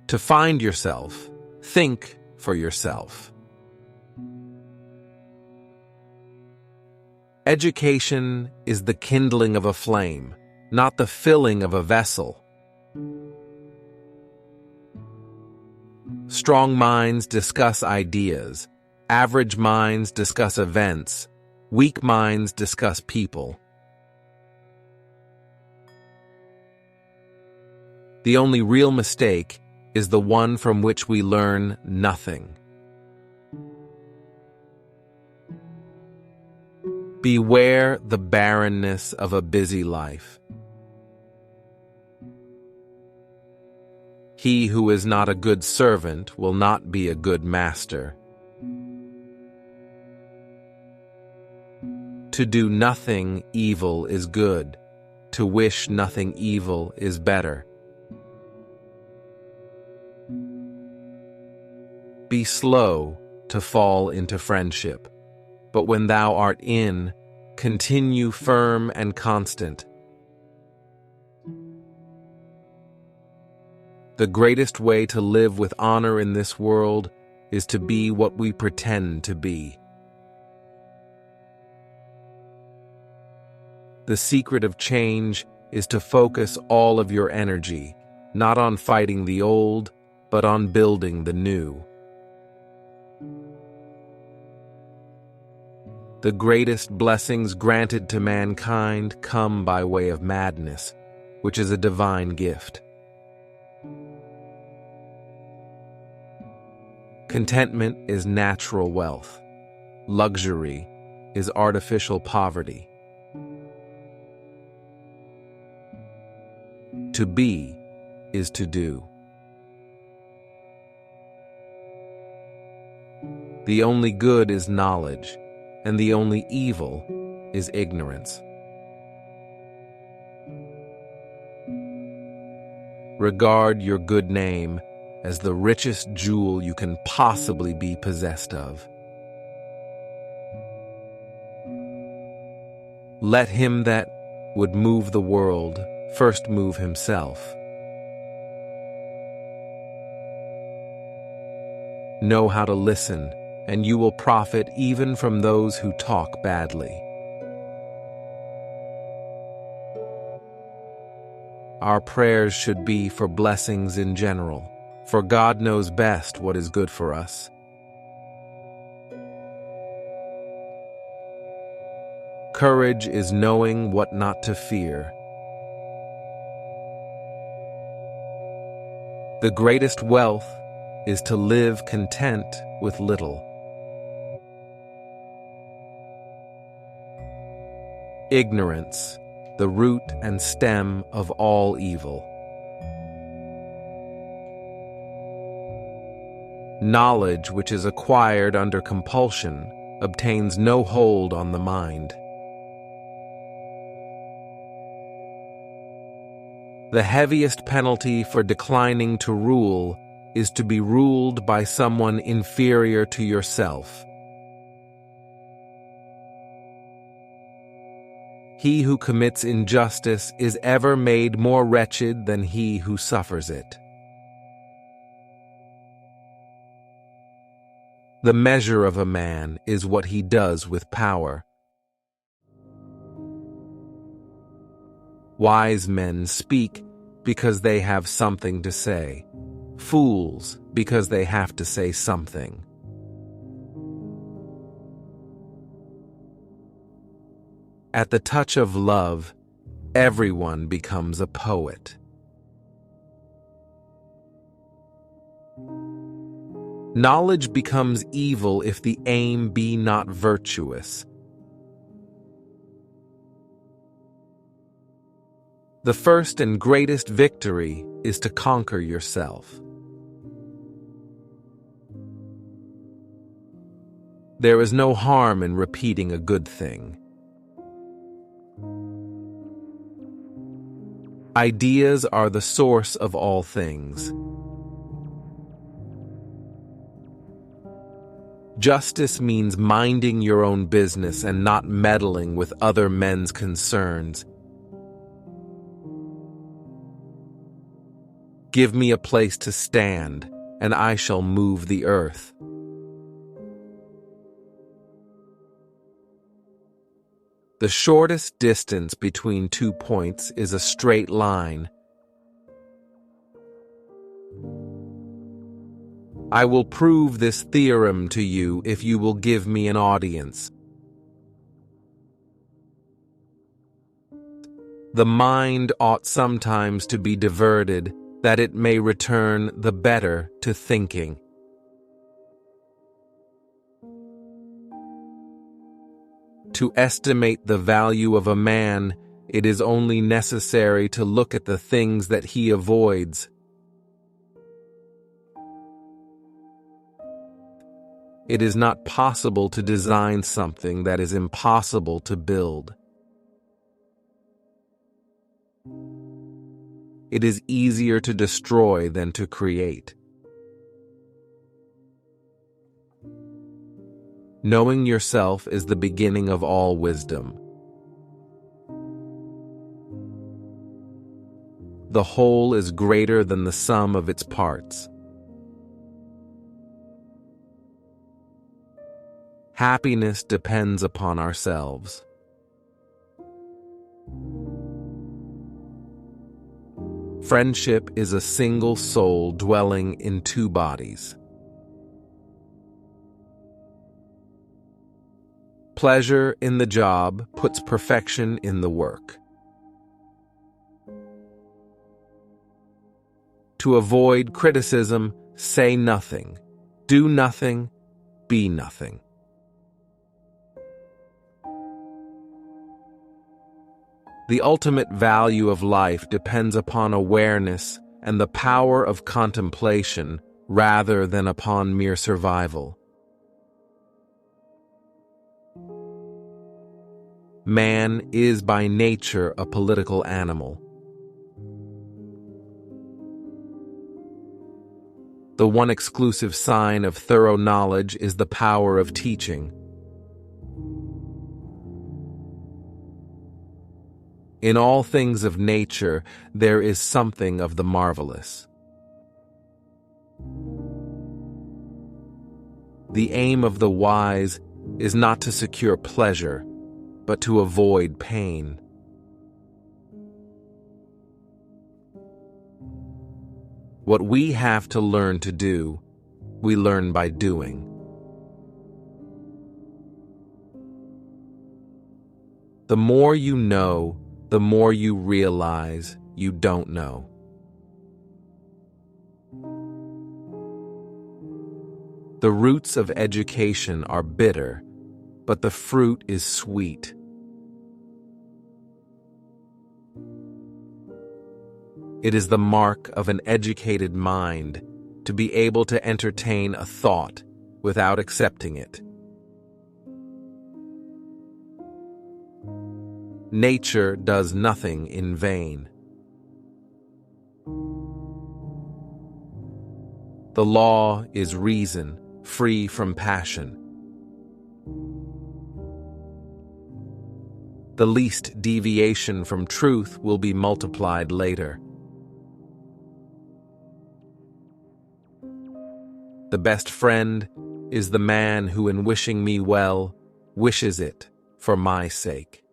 To find yourself, think for yourself. Education is the kindling of a flame, not the filling of a vessel. Strong minds discuss ideas. Average minds discuss events. Weak minds discuss people. The only real mistake is the one from which we learn nothing. Beware the barrenness of a busy life. He who is not a good servant will not be a good master. To do nothing evil is good. To wish nothing evil is better. Be slow to fall into friendship, but when thou art in, continue firm and constant. The greatest way to live with honor in this world is to be what we pretend to be. The secret of change is to focus all of your energy, not on fighting the old, but on building the new. The greatest blessings granted to mankind come by way of madness, which is a divine gift. Contentment is natural wealth. Luxury is artificial poverty. To be is to do. The only good is knowledge, and the only evil is ignorance. Regard your good name as the richest jewel you can possibly be possessed of. Let him that would move the world first move himself. Know how to listen, and you will profit even from those who talk badly. Our prayers should be for blessings in general, for God knows best what is good for us. Courage is knowing what not to fear. The greatest wealth is to live content with little. Ignorance, the root and stem of all evil. Knowledge which is acquired under compulsion obtains no hold on the mind. The heaviest penalty for declining to rule is to be ruled by someone inferior to yourself. He who commits injustice is ever made more wretched than he who suffers it. The measure of a man is what he does with power. Wise men speak because they have something to say. Fools because they have to say something. At the touch of love, everyone becomes a poet. Knowledge becomes evil if the aim be not virtuous. The first and greatest victory is to conquer yourself. There is no harm in repeating a good thing. Ideas are the source of all things. Justice means minding your own business and not meddling with other men's concerns. Give me a place to stand, and I shall move the earth. The shortest distance between 2 points is a straight line. I will prove this theorem to you if you will give me an audience. The mind ought sometimes to be diverted, that it may return the better to thinking. To estimate the value of a man, it is only necessary to look at the things that he avoids. It is not possible to design something that is impossible to build. It is easier to destroy than to create. Knowing yourself is the beginning of all wisdom. The whole is greater than the sum of its parts. Happiness depends upon ourselves. Friendship is a single soul dwelling in 2 bodies. Pleasure in the job puts perfection in the work. To avoid criticism, say nothing, do nothing, be nothing. The ultimate value of life depends upon awareness and the power of contemplation rather than upon mere survival. Man is by nature a political animal. The one exclusive sign of thorough knowledge is the power of teaching. In all things of nature, there is something of the marvelous. The aim of the wise is not to secure pleasure, but to avoid pain. What we have to learn to do, we learn by doing. The more you know, the more you realize you don't know. The roots of education are bitter, but the fruit is sweet. It is the mark of an educated mind to be able to entertain a thought without accepting it. Nature does nothing in vain. The law is reason, free from passion. The least deviation from truth will be multiplied later. The best friend is the man who, in wishing me well, wishes it for my sake.